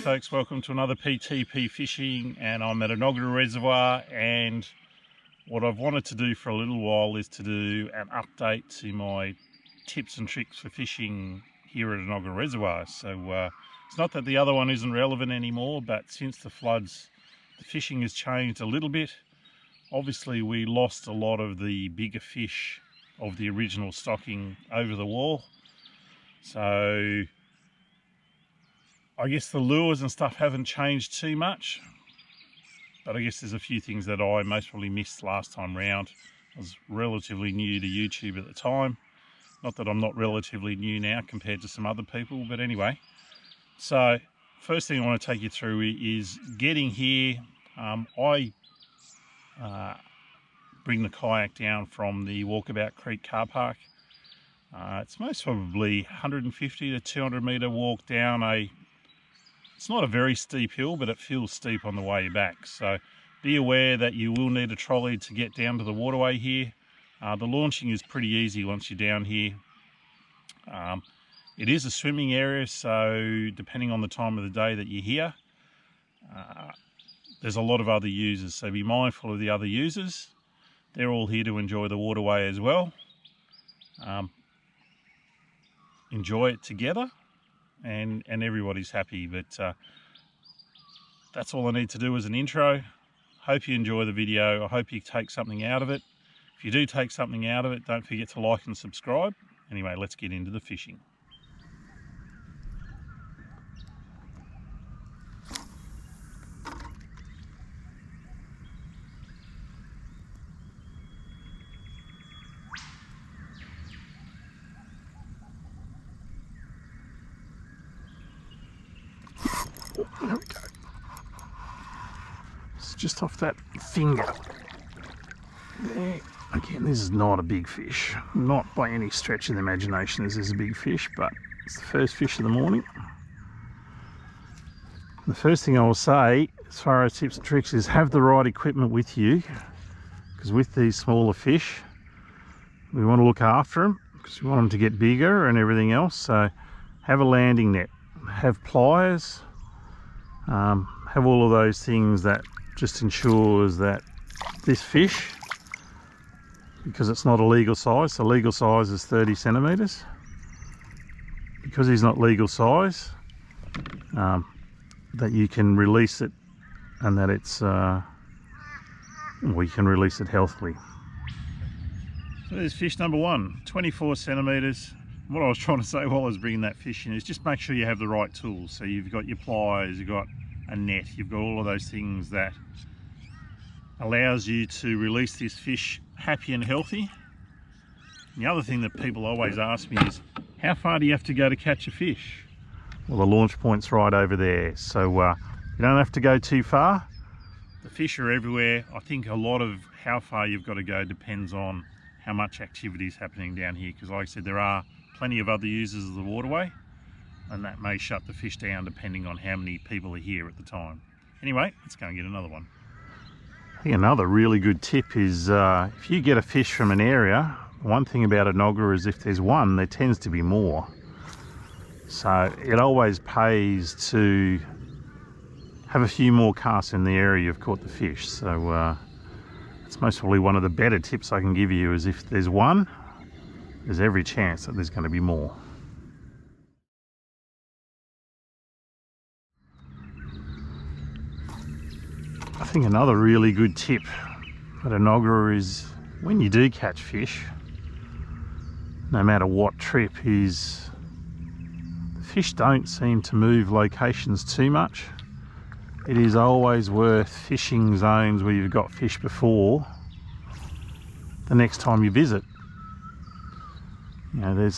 folks, welcome to another PTP fishing, and I'm at Enoggera Reservoir, and what I've wanted to do for a little while is to do an update to my tips and tricks for fishing here at Enoggera Reservoir. So it's not that the other one isn't relevant anymore, but since the floods the fishing has changed a little bit. Obviously we lost a lot of the bigger fish of the original stocking over the wall, so I guess the lures and stuff haven't changed too much, but I guess there's a few things that I most probably missed last time round. I was relatively new to YouTube at the time. Not that I'm not relatively new now compared to some other people, but anyway. So first thing I want to take you through is getting here. I bring the kayak down from the Walkabout Creek car park. It's most probably 150 to 200 metre walk down it's not a very steep hill, but it feels steep on the way back. So be aware that you will need a trolley to get down to the waterway here. The launching is pretty easy once you're down here. It is a swimming area, so depending on the time of the day that you're here, there's a lot of other users. So be mindful of the other users. They're all here to enjoy the waterway as well. Enjoy it together. And everybody's happy, but that's all I need to do as an intro. Hope you enjoy the video. I hope you take something out of it. If you do take something out of it, don't forget to like and subscribe. Anyway, let's get into the fishing. There we go. It's just off that finger. There. Again, this is not a big fish. Not by any stretch of the imagination is this a big fish, but it's the first fish of the morning. The first thing I will say, as far as tips and tricks, is have the right equipment with you, because with these smaller fish, we want to look after them, because we want them to get bigger and everything else. So have a landing net, have pliers, have all of those things that just ensures that this fish, because it's not a legal size, the legal size is 30 centimetres, because he's not legal size, that you can release it, and that it's we can release it healthily. So there's fish number one, 24 centimetres. What I was trying to say while I was bringing that fish in is just make sure you have the right tools. So you've got your pliers, you've got a net, you've got all of those things that allows you to release this fish happy and healthy. And the other thing that people always ask me is, how far do you have to go to catch a fish? Well, the launch point's right over there, so you don't have to go too far. The fish are everywhere. I think a lot of how far you've got to go depends on how much activity is happening down here, because like I said, there are plenty of other users of the waterway, and that may shut the fish down depending on how many people are here at the time. Anyway, let's go and get another one. I think another really good tip is if you get a fish from an area, one thing about Enoggera is if there's one, there tends to be more. So it always pays to have a few more casts in the area you've caught the fish. So it's most probably one of the better tips I can give you, is if there's one, there's every chance that there's going to be more. I think another really good tip at Enoggera is when you do catch fish, no matter what trip, is the fish don't seem to move locations too much. It is always worth fishing zones where you've got fish before the next time you visit. You know,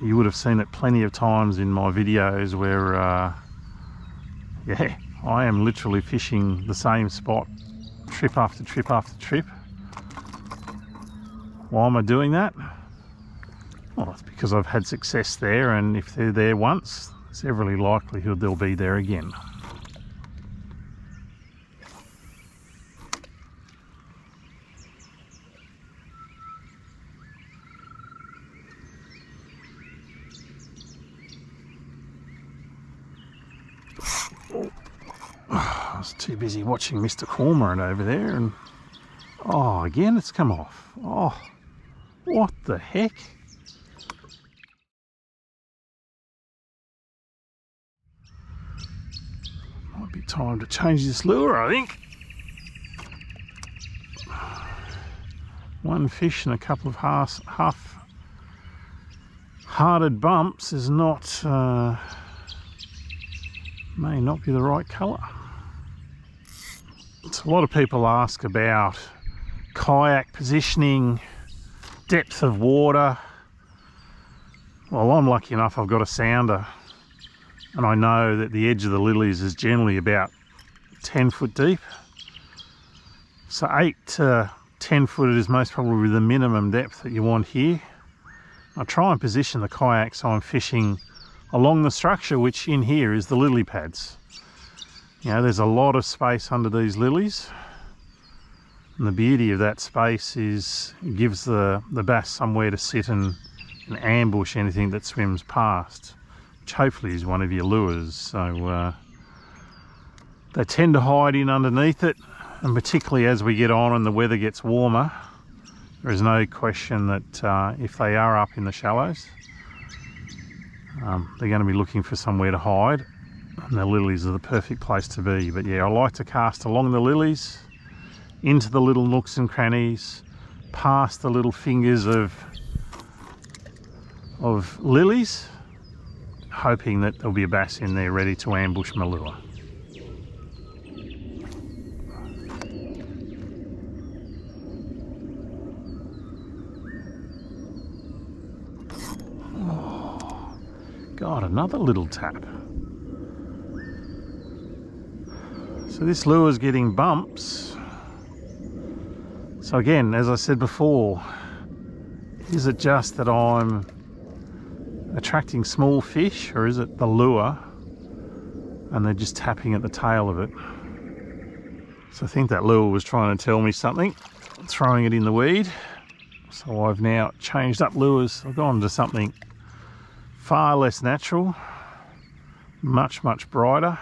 you would have seen it plenty of times in my videos where yeah, I am literally fishing the same spot trip after trip after trip. Why am I doing that? Well, it's because I've had success there, and if they're there once, there's every likelihood they'll be there again. Oh. was too busy watching Mr. Cormorant over there, and oh, again it's come off. Oh, what the heck? Might be time to change this lure, I think. One fish and a couple of half-hearted bumps is not, may not be the right colour. So a lot of people ask about kayak positioning, depth of water. Well, I'm lucky enough I've got a sounder, and I know that the edge of the lilies is generally about 10 foot deep. So 8 to 10 foot is most probably the minimum depth that you want here. I try and position the kayak so I'm fishing along the structure, which in here is the lily pads. You know, there's a lot of space under these lilies, and the beauty of that space is it gives the bass somewhere to sit and ambush anything that swims past, which hopefully is one of your lures. So they tend to hide in underneath it, and particularly as we get on and the weather gets warmer, there is no question that if they are up in the shallows, they're going to be looking for somewhere to hide, and the lilies are the perfect place to be. But yeah, I like to cast along the lilies, into the little nooks and crannies, past the little fingers of lilies, hoping that there'll be a bass in there ready to ambush my lure. God, another little tap. So this lure's getting bumps. So again, as I said before, is it just that I'm attracting small fish, or is it the lure and they're just tapping at the tail of it? So I think that lure was trying to tell me something, throwing it in the weed. So I've now changed up lures. I've gone to something far less natural, much brighter,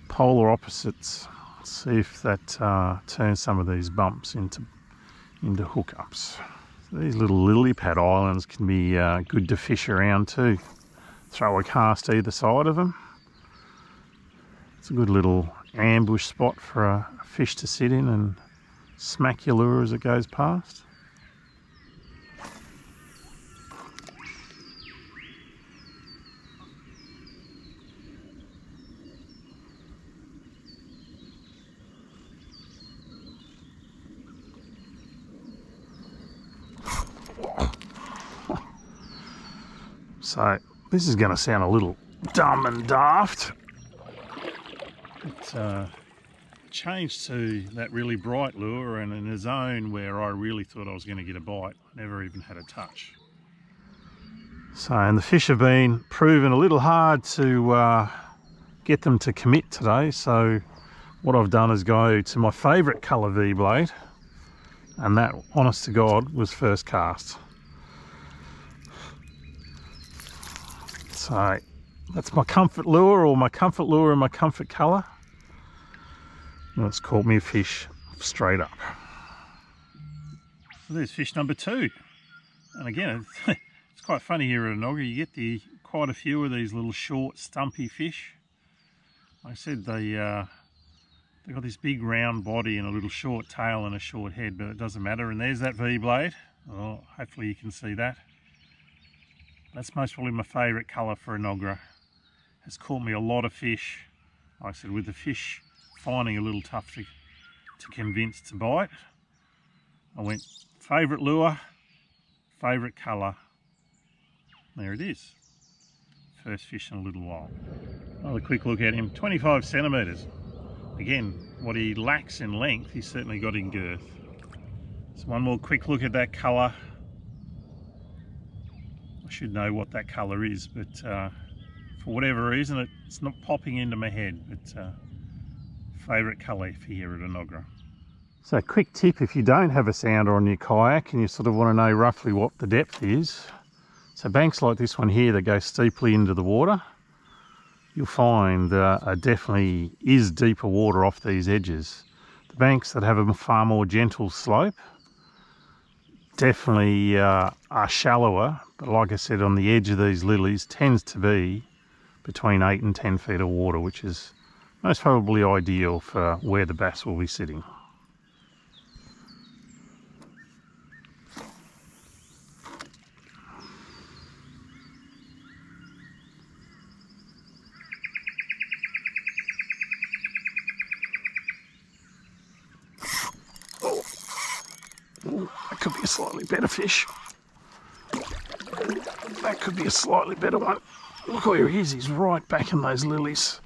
polar opposites. Let's see if that turns some of these bumps into hookups. So these little lily pad islands can be good to fish around too. Throw a cast either side of them. It's a good little ambush spot for a fish to sit in and smack your lure as it goes past. So this is going to sound a little dumb and daft. It changed to that really bright lure, and in a zone where I really thought I was going to get a bite, I never even had a touch. So, and the fish have been proven a little hard to get them to commit today. So what I've done is go to my favourite colour V-blade, and that, honest to God, was first cast. So that's my comfort lure, or my comfort lure and my comfort colour. And it's caught me a fish straight up. So there's fish number 2. And again, it's quite funny here at Enoggera. You get quite a few of these little short, stumpy fish. Like I said, they've got this big round body and a little short tail and a short head, but it doesn't matter. And there's that V-blade. Oh, hopefully you can see that. That's most probably my favourite colour for Enoggera. It's caught me a lot of fish. Like I said, with the fish finding a little tough to convince to bite, I went favourite lure, favourite colour. There it is. First fish in a little while. Another quick look at him, 25 centimetres. Again, what he lacks in length, he's certainly got in girth. So one more quick look at that colour. I should know what that colour is, but for whatever reason it's not popping into my head. But favourite colour for here at Enoggera. So quick tip, if you don't have a sounder on your kayak and you sort of want to know roughly what the depth is, so banks like this one here that go steeply into the water, you'll find definitely is deeper water off these edges. The banks that have a far more gentle slope definitely are shallower, but like I said, on the edge of these lilies tends to be between 8 and 10 feet of water, which is most probably ideal for where the bass will be sitting. Ooh, that could be a slightly better fish. That could be a slightly better one. Look where he is, he's right back in those lilies.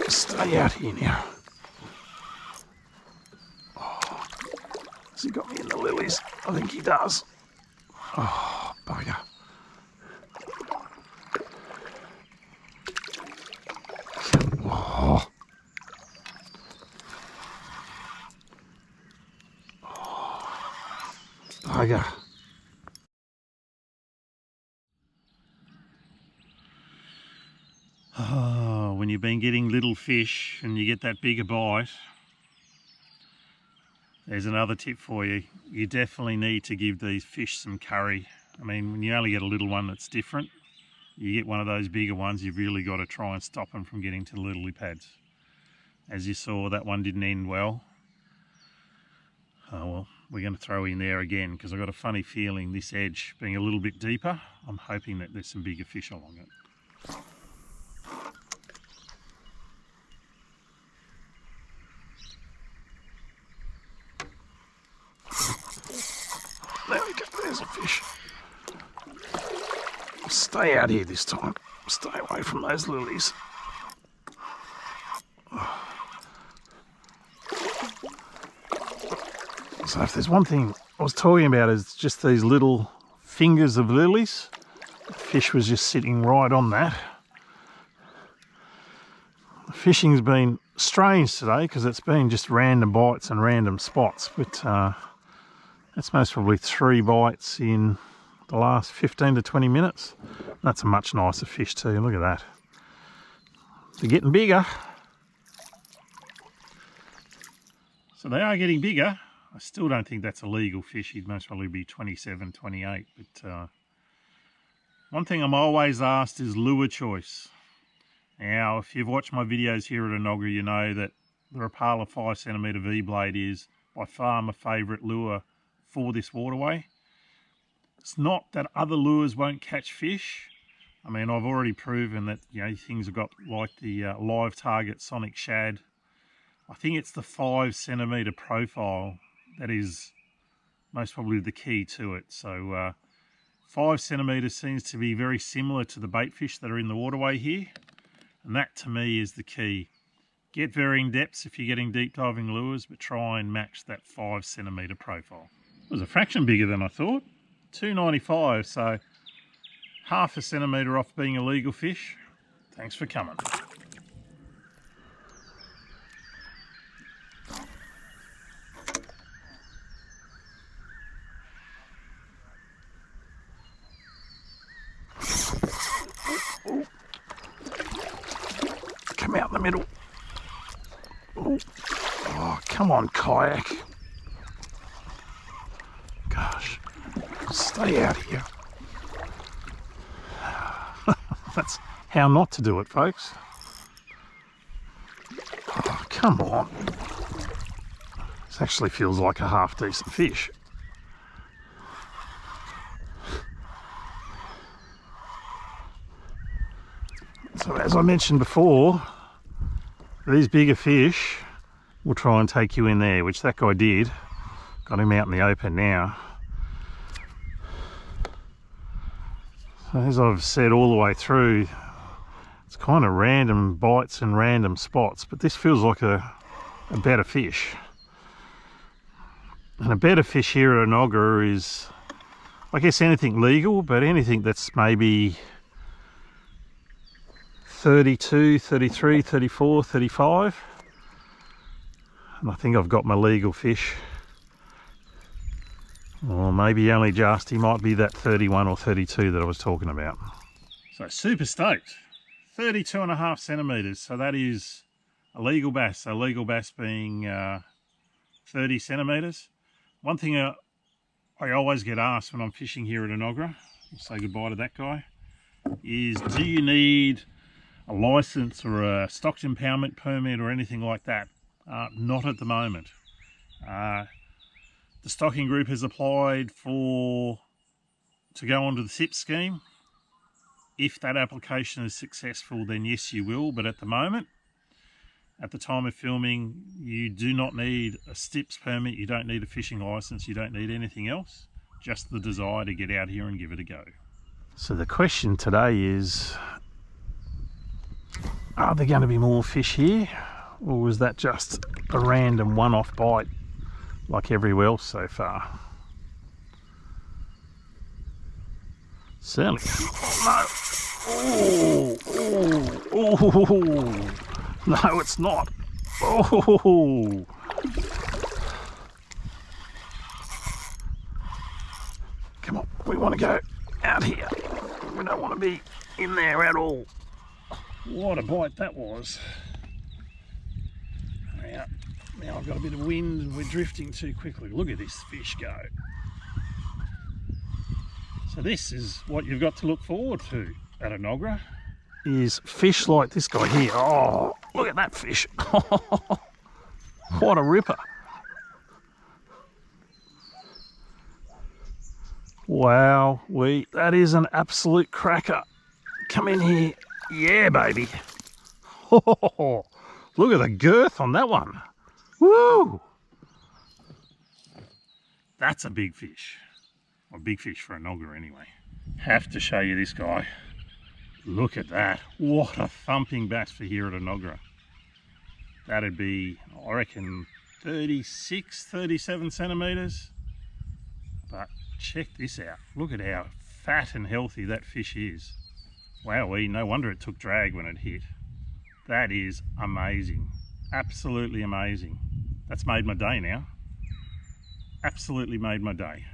Stay out here now. Oh, has he got me in the lilies? I think he does. Oh, bugger. Oh. Bugger. Oh, when you've been getting little fish and you get that bigger bite, there's another tip for you. You definitely need to give these fish some curry. I mean, when you only get a little one that's different, you get one of those bigger ones, you've really got to try and stop them from getting to the lily pads. As you saw, that one didn't end well. Oh well, we're going to throw in there again because I've got a funny feeling this edge being a little bit deeper, I'm hoping that there's some bigger fish along it. There we go, there's a fish. Stay out here this time. Stay away from those lilies. So if there's one thing I was talking about is just these little fingers of lilies. The fish was just sitting right on that. The fishing's been strange today because it's been just random bites and random spots, but that's most probably 3 bites in the last 15 to 20 minutes. That's a much nicer fish too, look at that. They're getting bigger. So they are getting bigger. I still don't think that's a legal fish. He'd most probably be 27, 28. But one thing I'm always asked is lure choice. Now, if you've watched my videos here at Enoggera, you know that the Rapala 5cm V-blade is by far my favourite lure for this waterway. It's not that other lures won't catch fish. I mean, I've already proven that, you know, things have got like the live target sonic shad. I think it's the 5cm profile that is most probably the key to it. So 5cm seems to be very similar to the bait fish that are in the waterway here. And that to me is the key. Get varying depths if you're getting deep diving lures, but try and match that 5cm profile. It was a fraction bigger than I thought. 295, so half a centimetre off being a legal fish. Thanks for coming. Come out in the middle. Oh, come on, kayak. Gosh, stay out here. That's how not to do it, folks. Oh, come on. This actually feels like a half decent fish. So as I mentioned before, these bigger fish will try and take you in there, which that guy did. Got him out in the open now. So as I've said all the way through, it's kind of random bites and random spots, but this feels like a better fish. And a better fish here at Enoggera is, I guess, anything legal, but anything that's maybe 32, 33, 34, 35. And I think I've got my legal fish. Or maybe only just, he might be that 31 or 32 that I was talking about. So super stoked. 32.5 centimeters. So that is a legal bass. So legal bass being 30 centimeters. One thing I always get asked when I'm fishing here at Enoggera, I'll say goodbye to that guy, is do you need a license or a stocked impoundment permit or anything like that? Not at the moment. The stocking group has applied to go onto the SIP scheme. If that application is successful, then yes, you will. But at the moment, at the time of filming, you do not need a STIPS permit, you don't need a fishing license, you don't need anything else, just the desire to get out here and give it a go. So the question today is, are there going to be more fish here, or was that just a random one-off bite like everywhere else so far? Certainly. No. Oh, no, it's not. Oh. Come on, we want to go out here. We don't want to be in there at all. What a bite that was. Now I've got a bit of wind and we're drifting too quickly. Look at this fish go. So this is what you've got to look forward to at Enoggera, is fish like this guy here. Oh, look at that fish. What a ripper. Wow, that is an absolute cracker. Come in here. Yeah, baby. Oh, look at the girth on that one. Woo! That's a big fish. A big fish for Enoggera anyway. Have to show you this guy. Look at that. What a thumping bass for here at Enoggera. That'd be, I reckon, 36, 37 centimeters. But check this out. Look at how fat and healthy that fish is. Wowee, no wonder it took drag when it hit. That is amazing. Absolutely amazing. That's made my day now. Absolutely made my day.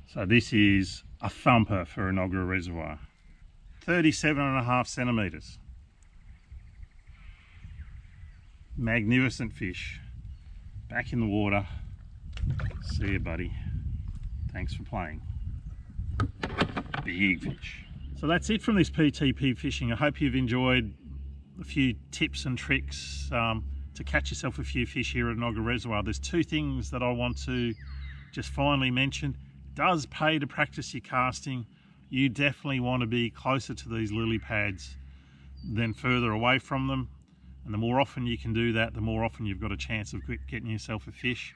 So this is a thumper for Enoggera Reservoir. 37.5 centimeters. Magnificent fish. Back in the water. See you, buddy. Thanks for playing. Big fish. So that's it from this PTP fishing. I hope you've enjoyed a few tips and tricks to catch yourself a few fish here at Enoggera Reservoir. There's two things that I want to just finally mention. It does pay to practice your casting. You definitely want to be closer to these lily pads than further away from them. And the more often you can do that, the more often you've got a chance of getting yourself a fish.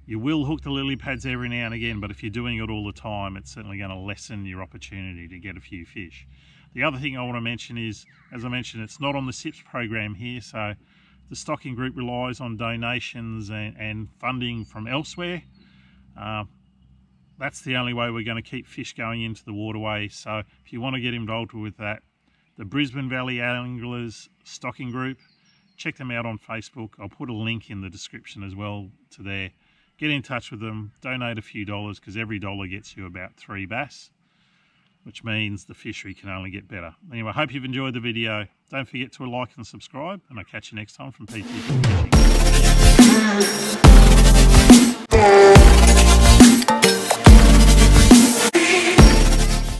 You will hook the lily pads every now and again, but if you're doing it all the time, it's certainly going to lessen your opportunity to get a few fish. The other thing I want to mention is, as I mentioned, it's not on the SIPS program here, so the stocking group relies on donations and funding from elsewhere. That's the only way we're going to keep fish going into the waterway. So if you want to get involved with that, the Brisbane Valley Anglers Stocking Group, check them out on Facebook. I'll put a link in the description as well to there. Get in touch with them, donate a few dollars, because every dollar gets you about 3 bass, which means the fishery can only get better. Anyway, I hope you've enjoyed the video. Don't forget to like and subscribe, and I'll catch you next time from PTP Fishing.